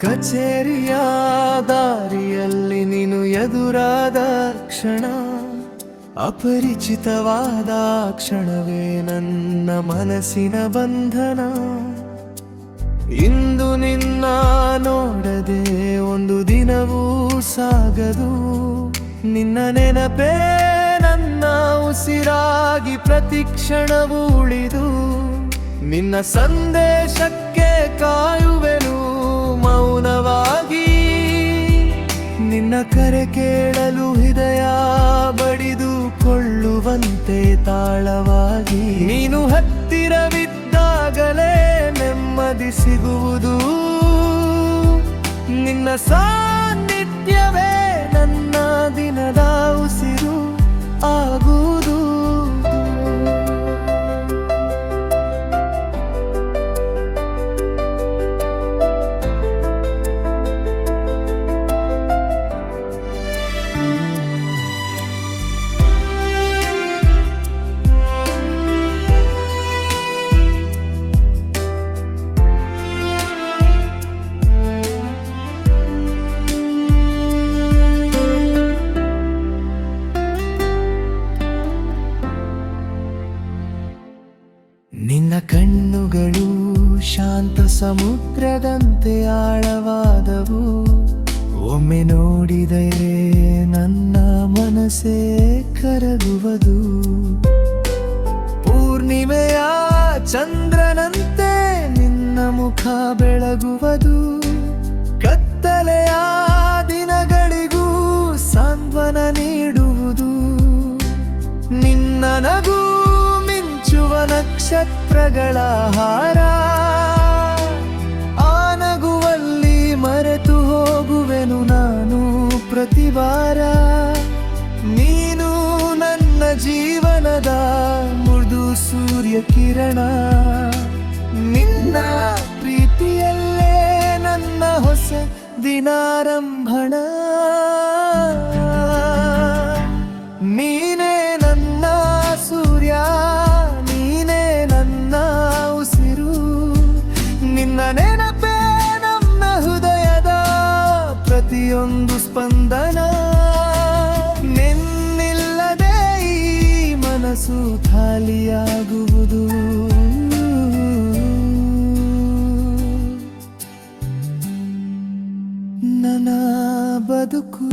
ಕಚೇರಿಯ ದಾರಿಯಲ್ಲಿ ನೀನು ಎದುರಾದ ಕ್ಷಣ, ಅಪರಿಚಿತವಾದ ಕ್ಷಣವೇ ನನ್ನ ಮನಸ್ಸಿನ ಬಂಧನ. ಇಂದು ನಿನ್ನ ನೋಡದೆ ಒಂದು ದಿನವೂ ಸಾಗದು, ನಿನ್ನ ನೆನಪೇ ನನ್ನ ಉಸಿರಾಗಿ ಪ್ರತಿ ಕ್ಷಣವೂ ಉಳಿದು, ನಿನ್ನ ಸಂದೇಶಕ್ಕೆ ಕಾಯುವೆನು ಮೌನವಾಗಿ. ನಿನ್ನ ಕರೆ ಕೇಳಲು ಹೃದಯ ಬಡಿದುಕೊಳ್ಳುವಂತೆ ತಾಳವಾಗಿ. ನೀನು ಹತ್ತಿರವಿದ್ದಾಗಲೇ ನೆಮ್ಮದಿ ಸಿಗುವುದು, ನಿನ್ನ ಸಾನ್ನಿಧ್ಯವೇ ನನ್ನ ದಿನದ ಉಸಿರು ಆಗುವುದು. ನಿನ್ನ ಕಣ್ಣುಗಳು ಶಾಂತ ಸಮುದ್ರದಂತೆ ಆಳವಾದವು, ಒಮ್ಮೆ ನೋಡಿದರೆ ನನ್ನ ಮನಸ್ಸೇ ಕರಗುವುದು. ಪೂರ್ಣಿಮೆಯ ಚಂದ್ರನಂತೆ ನಿನ್ನ ಮುಖ ಬೆಳಗುವುದು, ಕತ್ತಲೆಯ ದಿನಗಳಿಗೂ ಸಾಂತ್ವನ ನೀಡುವುದು. ನಿನ್ನ ನಗು ನಕ್ಷತ್ರಗಳ ಹಾರ, ಆ ನಗುವಲ್ಲಿ ಮರೆತು ಹೋಗುವೆನು ನಾನು ಪ್ರತಿವಾರ. ನೀನು ನನ್ನ ಜೀವನದ ಮೃದು ಸೂರ್ಯ ಕಿರಣ, ನಿನ್ನ ಪ್ರೀತಿಯಲ್ಲೇ ನನ್ನ ಹೊಸ ದಿನಾರಂಭಣ. ನೀನೇ ನನ್ನ ಸೂರ್ಯ, ನಿನ್ನ ನೆನಪೇ ನಮ್ಮ ಹೃದಯದ ಪ್ರತಿಯೊಂದು ಸ್ಪಂದನ. ನಿನ್ನಿಲ್ಲದೆ ಈ ಮನಸ್ಸು ಖಾಲಿಯಾಗುವುದು. ನನ್ನ ಬದುಕು